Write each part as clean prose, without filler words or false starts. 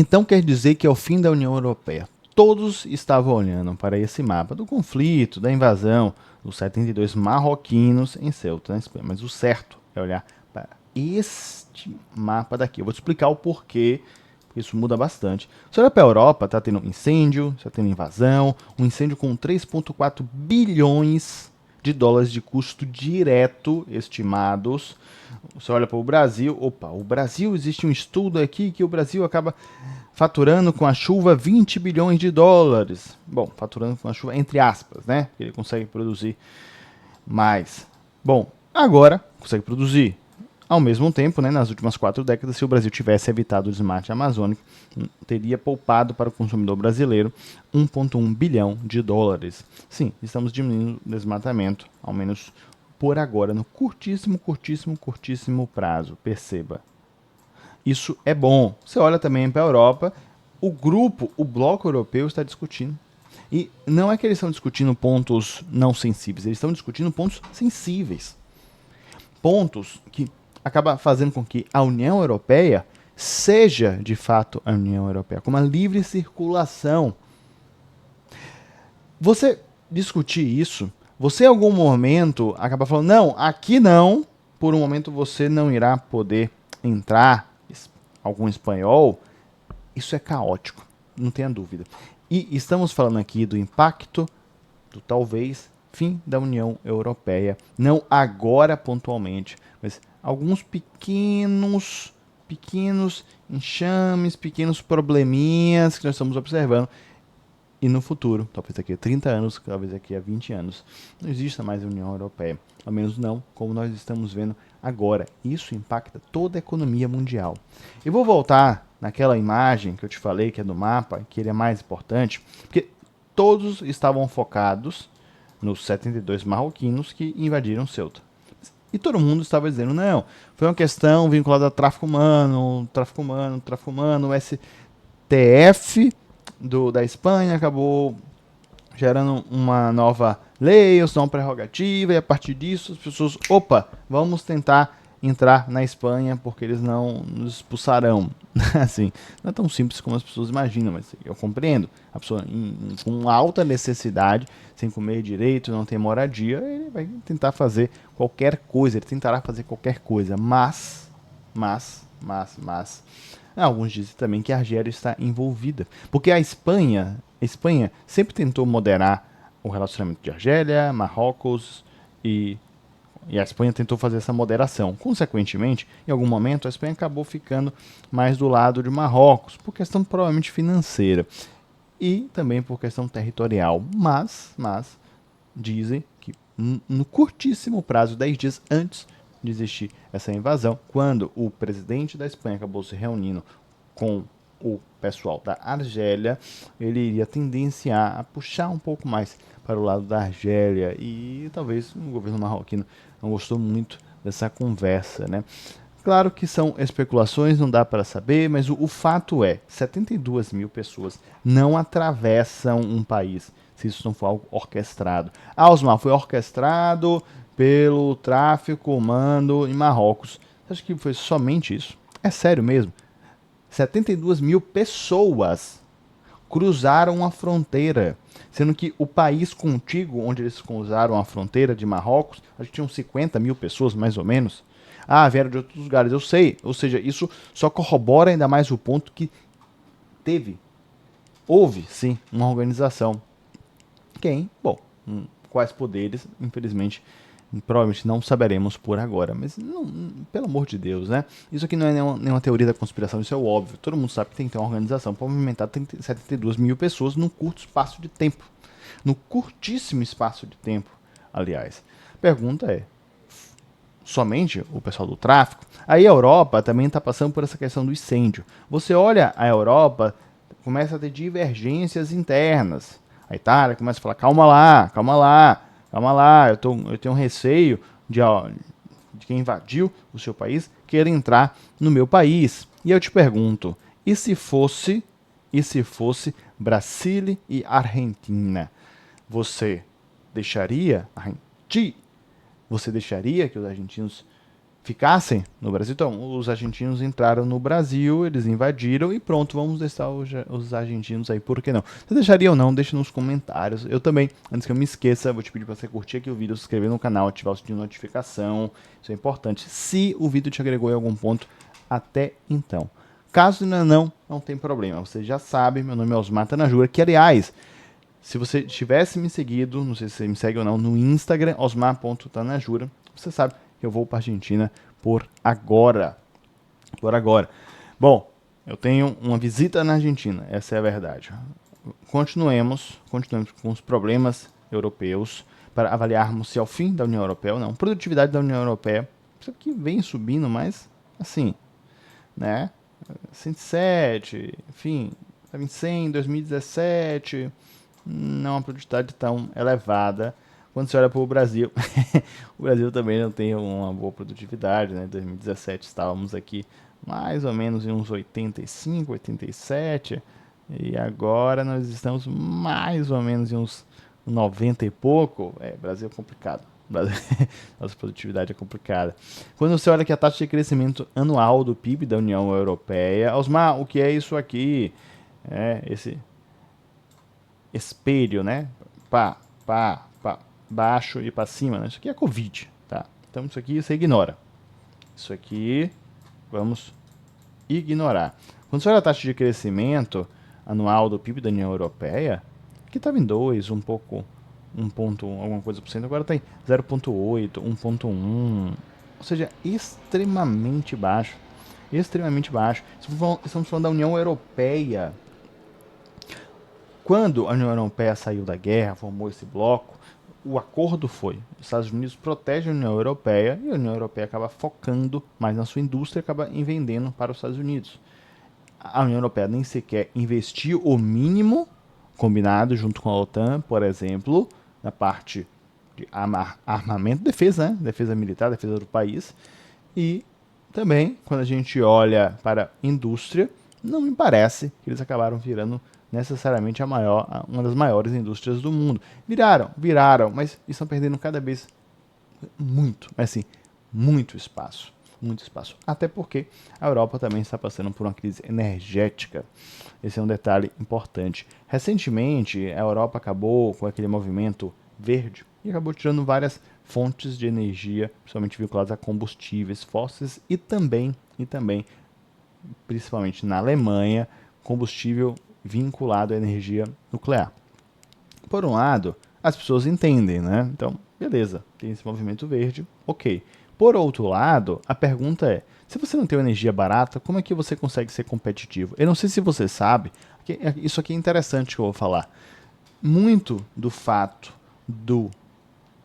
Então quer dizer que é o fim da União Europeia. Todos estavam olhando para esse mapa do conflito, da invasão dos 72 marroquinos em Ceuta, na Espanha. Mas o certo é olhar para este mapa daqui. Eu vou te explicar o porquê, porque isso muda bastante. Você olha para a Europa, está tendo incêndio, está tendo invasão, um incêndio com 3,4 bilhões de dólares de custo direto estimados. Você olha para o Brasil, opa, o Brasil, existe um estudo aqui que o Brasil acaba faturando com a chuva 20 bilhões de dólares. Bom, faturando com a chuva entre aspas, né? Ele consegue produzir mais. Bom, agora consegue produzir. Ao mesmo tempo, né, nas últimas 4 décadas, se o Brasil tivesse evitado o desmate amazônico, teria poupado para o consumidor brasileiro 1,1 bilhão de dólares. Sim, estamos diminuindo o desmatamento, ao menos por agora, no curtíssimo prazo. Perceba. Isso é bom. Você olha também para a Europa, o bloco europeu está discutindo. E não é que eles estão discutindo pontos não sensíveis, eles estão discutindo pontos sensíveis. Pontos que acaba fazendo com que a União Europeia seja de fato a União Europeia, com uma livre circulação. Você discutir isso, você em algum momento acaba falando, não, aqui não, por um momento você não irá poder entrar, algum espanhol, isso é caótico, não tenha dúvida. E estamos falando aqui do impacto do talvez fim da União Europeia, não agora pontualmente, mas alguns pequenos enxames, pequenos probleminhas que nós estamos observando. E no futuro, talvez daqui a 30 anos, talvez daqui a 20 anos, não exista mais a União Europeia. Ao menos não como nós estamos vendo agora. Isso impacta toda a economia mundial. Eu vou voltar naquela imagem que eu te falei, que é do mapa, que ele é mais importante, porque todos estavam focados nos 72 marroquinos que invadiram Ceuta. E todo mundo estava dizendo, não, foi uma questão vinculada a tráfico humano, o STF da Espanha acabou gerando uma nova lei, uma prerrogativa, e a partir disso as pessoas, opa, vamos tentar entrar na Espanha porque eles não nos expulsarão. Assim, não é tão simples como as pessoas imaginam, mas eu compreendo. A pessoa com alta necessidade, sem comer direito, não tem moradia, ele vai tentar fazer qualquer coisa, ele tentará fazer qualquer coisa, mas alguns dizem também que a Argélia está envolvida, porque a Espanha sempre tentou moderar o relacionamento de Argélia, Marrocos e a Espanha tentou fazer essa moderação. Consequentemente, em algum momento, a Espanha acabou ficando mais do lado de Marrocos, por questão provavelmente financeira e também por questão territorial. Mas dizem que no curtíssimo prazo, 10 dias antes de existir essa invasão, quando o presidente da Espanha acabou se reunindo com o pessoal da Argélia, ele iria tendenciar a puxar um pouco mais para o lado da Argélia e talvez o governo marroquino não gostou muito dessa conversa, né? Claro que são especulações, não dá para saber, mas o fato é, 72 mil pessoas não atravessam um país se isso não for algo orquestrado. Osmar, foi orquestrado pelo tráfico humano em Marrocos. Você acha que foi somente isso? É sério mesmo? 72 mil pessoas cruzaram a fronteira, sendo que o país contíguo onde eles cruzaram a fronteira de Marrocos, acho que tinham 50 mil pessoas mais ou menos. Ah, vieram de outros lugares, eu sei. Ou seja, isso só corrobora ainda mais o ponto que houve sim uma organização. Quem? Bom, quais poderes, infelizmente, provavelmente não saberemos por agora. Mas, não, pelo amor de Deus, né? Isso aqui não é nenhuma teoria da conspiração, isso é óbvio. Todo mundo sabe que tem que ter uma organização para movimentar 72 mil pessoas num curto espaço de tempo. No curtíssimo espaço de tempo, aliás. Pergunta é, somente o pessoal do tráfico? Aí a Europa também está passando por essa questão do incêndio. Você olha a Europa, começa a ter divergências internas. A Itália começa a falar, calma lá, eu tenho um receio de quem invadiu o seu país querer entrar no meu país. E eu te pergunto, e se fosse Brasília e Argentina? Você deixaria você deixaria que os argentinos ficassem no Brasil. Então, os argentinos entraram no Brasil, eles invadiram e pronto, vamos deixar os argentinos aí, por que não? Você deixaria ou não? Deixa nos comentários. Eu também, antes que eu me esqueça, vou te pedir para você curtir aqui o vídeo, se inscrever no canal, ativar o sininho de notificação, isso é importante. Se o vídeo te agregou em algum ponto, até então. Caso ainda não tem problema, você já sabe, meu nome é Osmar Tanajura, que aliás, se você tivesse me seguido, não sei se você me segue ou não, no Instagram, osmar.tanajura, você sabe que eu vou para a Argentina por agora. Por agora. Bom, eu tenho uma visita na Argentina, essa é a verdade. Continuemos com os problemas europeus para avaliarmos se é o fim da União Europeia ou não. Produtividade da União Europeia, isso aqui vem subindo, mas assim, né? 107, enfim, estava em 100 em 2017, não é uma produtividade tão elevada. Quando você olha para o Brasil, o Brasil também não tem uma boa produtividade, né? Em 2017 estávamos aqui mais ou menos em uns 85, 87, e agora nós estamos mais ou menos em uns 90 e pouco. Brasil é complicado. Nossa produtividade é complicada. Quando você olha aqui a taxa de crescimento anual do PIB da União Europeia, Osmar, o que é isso aqui? É esse espelho, né? Pá, pá, pá, baixo e para cima, né? Isso aqui é Covid, tá? Então isso aqui você ignora. Isso aqui vamos ignorar. Quando você olha a taxa de crescimento anual do PIB da União Europeia, aqui estava em 2, um pouco, 1 ponto alguma coisa por cento, agora está em 0,8, 1,1, ou seja, extremamente baixo. Extremamente baixo. Estamos falando da União Europeia. Quando a União Europeia saiu da guerra, formou esse bloco, o acordo foi: os Estados Unidos protegem a União Europeia e a União Europeia acaba focando mais na sua indústria e acaba vendendo para os Estados Unidos. A União Europeia nem sequer investiu o mínimo combinado junto com a OTAN, por exemplo, na parte de armamento, defesa, né? Defesa militar, defesa do país. E também, quando a gente olha para a indústria, não me parece que eles acabaram virando necessariamente uma das maiores indústrias do mundo. Viraram, mas estão perdendo cada vez muito, assim, muito espaço. Muito espaço. Até porque a Europa também está passando por uma crise energética. Esse é um detalhe importante. Recentemente, a Europa acabou com aquele movimento verde e acabou tirando várias fontes de energia, principalmente vinculadas a combustíveis fósseis e também, principalmente na Alemanha, combustível vinculado à energia nuclear. Por um lado, as pessoas entendem, né? Então, beleza, tem esse movimento verde, ok. Por outro lado, a pergunta é: se você não tem energia barata, como é que você consegue ser competitivo? Eu não sei se você sabe, isso aqui é interessante que eu vou falar. Muito do fato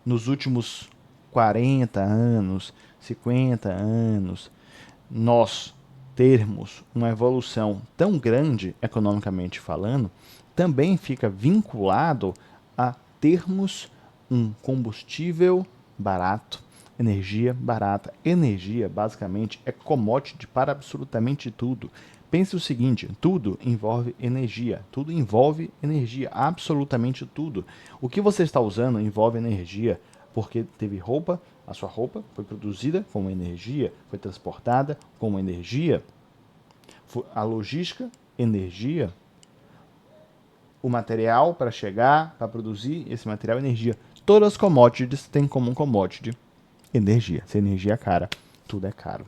nos últimos 40 anos, 50 anos, nós termos uma evolução tão grande, economicamente falando, também fica vinculado a termos um combustível barato, energia barata. Energia, basicamente, é commodity para absolutamente tudo. Pense o seguinte: tudo envolve energia, absolutamente tudo. O que você está usando envolve energia, porque teve roupa, a sua roupa foi produzida com energia, foi transportada com energia, a logística, energia, o material para chegar, para produzir esse material, energia. Todas as commodities têm como commodity energia. Se a energia é cara, tudo é caro.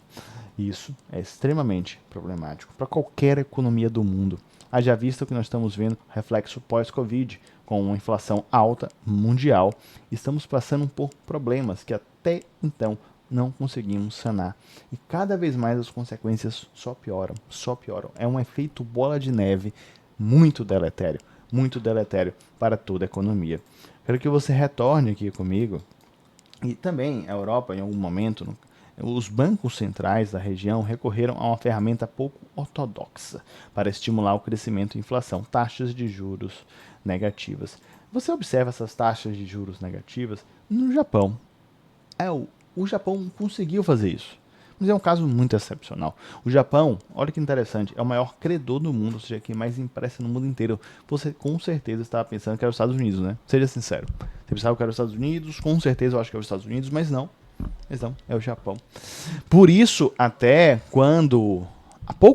Isso é extremamente problemático para qualquer economia do mundo. Haja vista que nós estamos vendo reflexo pós-Covid, com uma inflação alta mundial. Estamos passando por problemas que até então não conseguimos sanar. E cada vez mais as consequências só pioram, só pioram. É um efeito bola de neve muito deletério para toda a economia. Quero que você retorne aqui comigo. E também a Europa, em algum momento, os bancos centrais da região recorreram a uma ferramenta pouco ortodoxa para estimular o crescimento e inflação: taxas de juros negativas. Você observa essas taxas de juros negativas no Japão. O Japão conseguiu fazer isso, mas é um caso muito excepcional. O Japão, olha que interessante, é o maior credor do mundo, ou seja, quem mais empresta no mundo inteiro. Você com certeza estava pensando que era os Estados Unidos, né? Seja sincero. Você pensava que era os Estados Unidos, com certeza eu acho que era os Estados Unidos, mas não. Mas não, é o Japão. Por isso, até quando,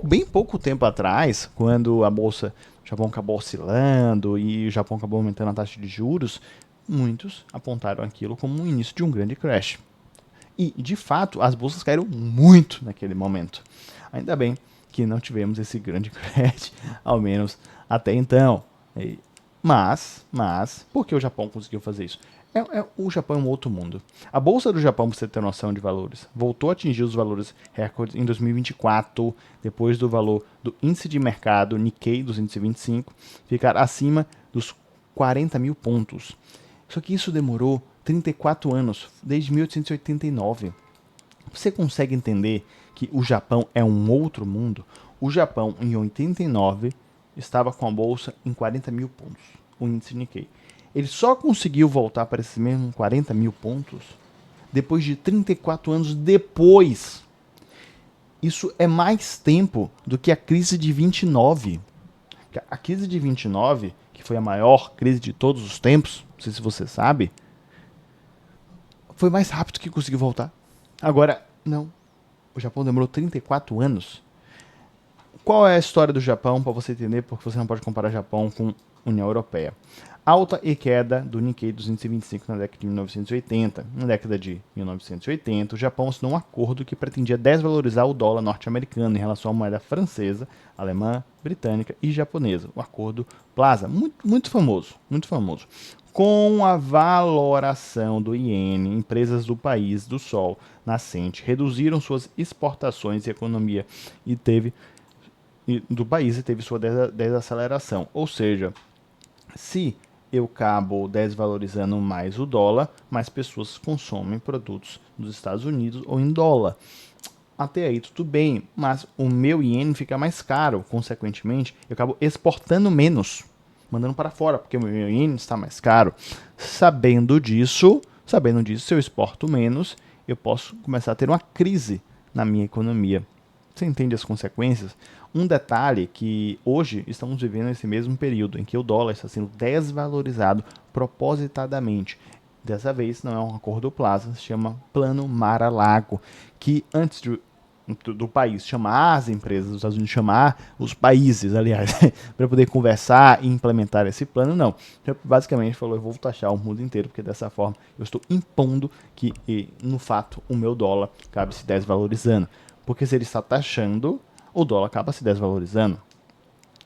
bem pouco tempo atrás, quando a bolsa do Japão acabou oscilando e o Japão acabou aumentando a taxa de juros, muitos apontaram aquilo como o início de um grande crash. E, de fato, as bolsas caíram muito naquele momento. Ainda bem que não tivemos esse grande crash, ao menos até então. Mas, por que o Japão conseguiu fazer isso? O Japão é um outro mundo. A Bolsa do Japão, para você ter noção de valores, voltou a atingir os valores recordes em 2024, depois do valor do índice de mercado Nikkei 225 ficar acima dos 40 mil pontos. Só que isso demorou 34 anos, desde 1889. Você consegue entender que o Japão é um outro mundo? O Japão, em 89, estava com a bolsa em 40 mil pontos, o índice Nikkei. Ele só conseguiu voltar para esses mesmos 40 mil pontos depois de 34 anos depois. Isso é mais tempo do que a crise de 29. A crise de 29, que foi a maior crise de todos os tempos, não sei se você sabe, foi mais rápido que conseguiu voltar. Agora, não. O Japão demorou 34 anos. Qual é a história do Japão, para você entender, porque você não pode comparar Japão com União Europeia? Alta e queda do Nikkei 225 na década de 1980. Na década de 1980, o Japão assinou um acordo que pretendia desvalorizar o dólar norte-americano em relação à moeda francesa, alemã, britânica e japonesa. O acordo Plaza, muito famoso, muito famoso. Com a valoração do iene, empresas do país do sol nascente reduziram suas exportações e economia do país e teve sua desaceleração. Ou seja, se eu acabo desvalorizando mais o dólar, mais pessoas consomem produtos dos Estados Unidos ou em dólar. Até aí tudo bem, mas o meu iene fica mais caro, consequentemente, eu acabo exportando menos, mandando para fora, porque o meu iene está mais caro. Se eu exporto menos, eu posso começar a ter uma crise na minha economia. Você entende as consequências? Um detalhe que hoje estamos vivendo esse mesmo período em que o dólar está sendo desvalorizado propositadamente. Dessa vez não é um acordo Plaza, se chama Plano Mar-a-Lago, que antes do país chamar as empresas dos Estados Unidos, chamar os países, aliás, para poder conversar e implementar esse plano, não. Então, basicamente falou, eu vou taxar o mundo inteiro, porque dessa forma eu estou impondo que, no fato, o meu dólar acabe se desvalorizando. Porque se ele está taxando, o dólar acaba se desvalorizando.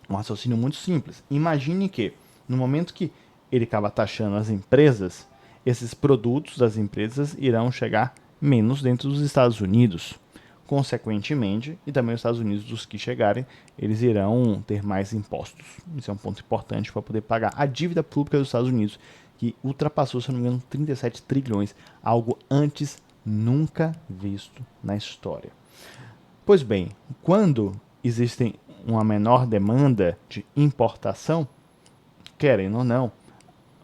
Um raciocínio muito simples. Imagine que, no momento que ele acaba taxando as empresas, esses produtos das empresas irão chegar menos dentro dos Estados Unidos. Consequentemente, e também os Estados Unidos, dos que chegarem, eles irão ter mais impostos. Isso é um ponto importante para poder pagar a dívida pública dos Estados Unidos, que ultrapassou, se não me engano, 37 trilhões, algo antes nunca visto na história. Pois bem, quando existe uma menor demanda de importação, querendo ou não,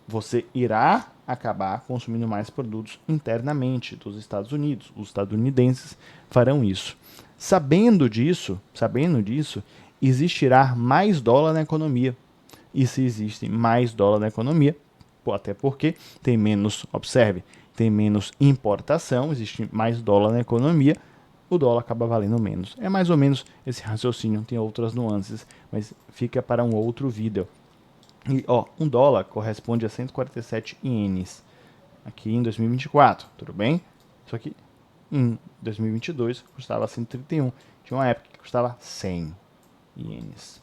você irá acabar consumindo mais produtos internamente dos Estados Unidos. Os estadunidenses farão isso. Sabendo disso, existirá mais dólar na economia. E se existe mais dólar na economia, até porque tem menos, observe, tem menos importação, existe mais dólar na economia, o dólar acaba valendo menos. É mais ou menos esse raciocínio, tem outras nuances, mas fica para um outro vídeo. E, um dólar corresponde a 147 ienes aqui em 2024, tudo bem? Só que em 2022 custava 131. Tinha uma época que custava 100 ienes.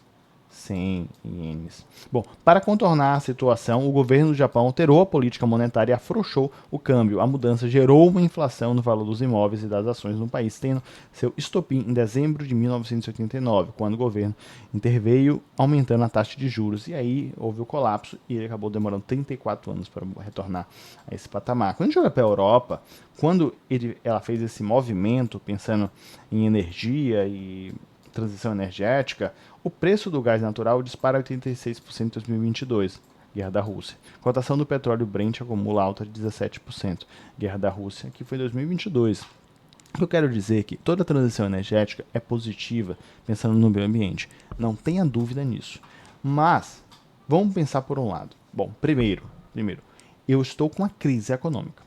100 ienes. Bom, para contornar a situação, o governo do Japão alterou a política monetária e afrouxou o câmbio. A mudança gerou uma inflação no valor dos imóveis e das ações no país, tendo seu estopim em dezembro de 1989, quando o governo interveio aumentando a taxa de juros. E aí houve o colapso e ele acabou demorando 34 anos para retornar a esse patamar. Quando a gente olha para a Europa, quando ela fez esse movimento pensando em energia e transição energética, o preço do gás natural dispara 86% em 2022, guerra da Rússia. A cotação do petróleo Brent acumula alta de 17%, guerra da Rússia, que foi em 2022. O que eu quero dizer é que toda transição energética é positiva, pensando no meio ambiente. Não tenha dúvida nisso. Mas, vamos pensar por um lado. Bom, primeiro, eu estou com uma crise econômica.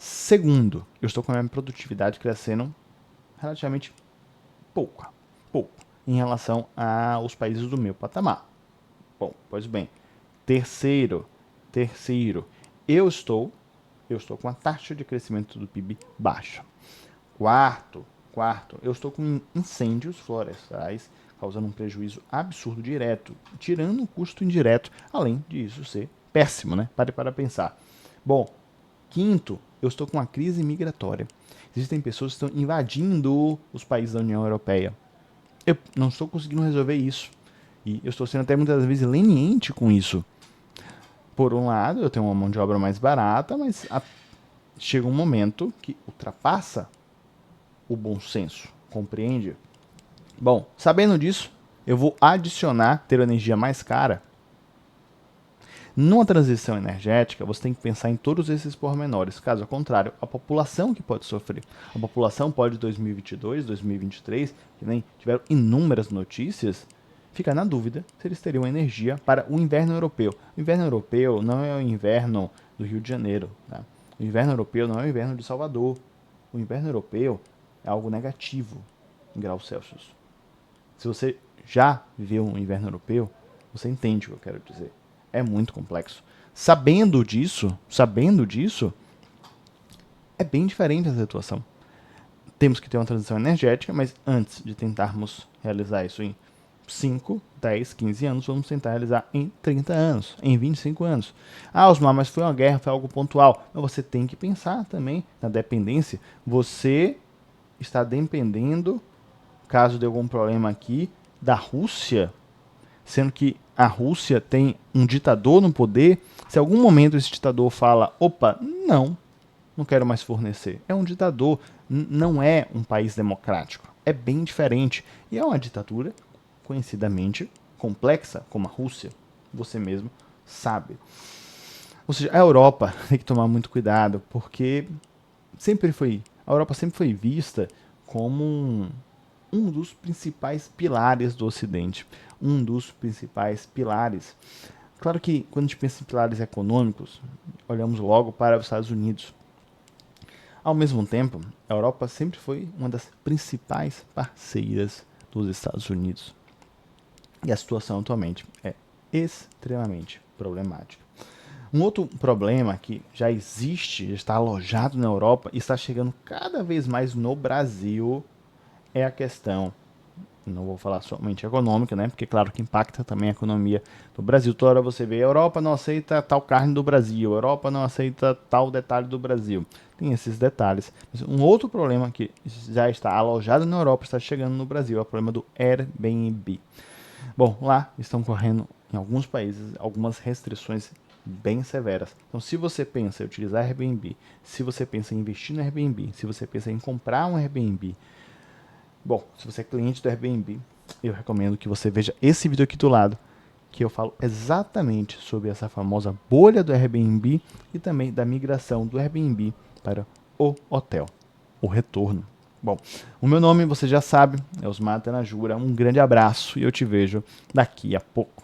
Segundo, eu estou com a minha produtividade crescendo relativamente pouco em relação aos países do meu patamar. Bom, pois bem. Terceiro, eu estou com a taxa de crescimento do PIB baixa. Quarto, eu estou com incêndios florestais causando um prejuízo absurdo direto, tirando um custo indireto, além de isso ser péssimo, né? Pare para pensar. Bom, quinto, eu estou com uma crise migratória. Existem pessoas que estão invadindo os países da União Europeia. Eu não estou conseguindo resolver isso. E eu estou sendo até muitas vezes leniente com isso. Por um lado, eu tenho uma mão de obra mais barata, mas chega um momento que ultrapassa o bom senso, compreende? Bom, sabendo disso, eu vou adicionar ter energia mais cara. Numa transição energética, você tem que pensar em todos esses pormenores. Caso contrário, a população que pode sofrer. A população pode, 2022, 2023, que nem tiveram inúmeras notícias, ficar na dúvida se eles teriam energia para o inverno europeu. O inverno europeu não é o inverno do Rio de Janeiro. Tá? O inverno europeu não é o inverno de Salvador. O inverno europeu é algo negativo em graus Celsius. Se você já viveu um inverno europeu, você entende o que eu quero dizer. É muito complexo. Sabendo disso, é bem diferente a situação. Temos que ter uma transição energética, mas antes de tentarmos realizar isso em 5, 10, 15 anos, vamos tentar realizar em 30 anos, em 25 anos. Ah, Osmar, mas foi uma guerra, foi algo pontual. Mas você tem que pensar também na dependência. Você está dependendo, caso de algum problema aqui, da Rússia, sendo que a Rússia tem um ditador no poder. Se em algum momento esse ditador fala, opa, não quero mais fornecer. É um ditador, não é um país democrático. É bem diferente. E é uma ditadura conhecidamente complexa, como a Rússia. Você mesmo sabe. Ou seja, a Europa tem que tomar muito cuidado, porque a Europa sempre foi vista como um dos principais pilares do Ocidente. Um dos principais pilares. Claro que quando a gente pensa em pilares econômicos, olhamos logo para os Estados Unidos. Ao mesmo tempo, a Europa sempre foi uma das principais parceiras dos Estados Unidos. E a situação atualmente é extremamente problemática. Um outro problema que já existe, já está alojado na Europa e está chegando cada vez mais no Brasil é a questão, não vou falar somente econômica, né? Porque claro que impacta também a economia do Brasil. Toda hora você vê, a Europa não aceita tal carne do Brasil, a Europa não aceita tal detalhe do Brasil. Tem esses detalhes. Mas um outro problema que já está alojado na Europa, está chegando no Brasil, é o problema do Airbnb. Bom, lá estão correndo em alguns países algumas restrições bem severas. Então, se você pensa em utilizar Airbnb, se você pensa em investir no Airbnb, se você pensa em comprar um Airbnb, bom, se você é cliente do Airbnb, eu recomendo que você veja esse vídeo aqui do lado, que eu falo exatamente sobre essa famosa bolha do Airbnb e também da migração do Airbnb para o hotel, o retorno. Bom, o meu nome você já sabe, é Osmar Tanajura. Um grande abraço e eu te vejo daqui a pouco.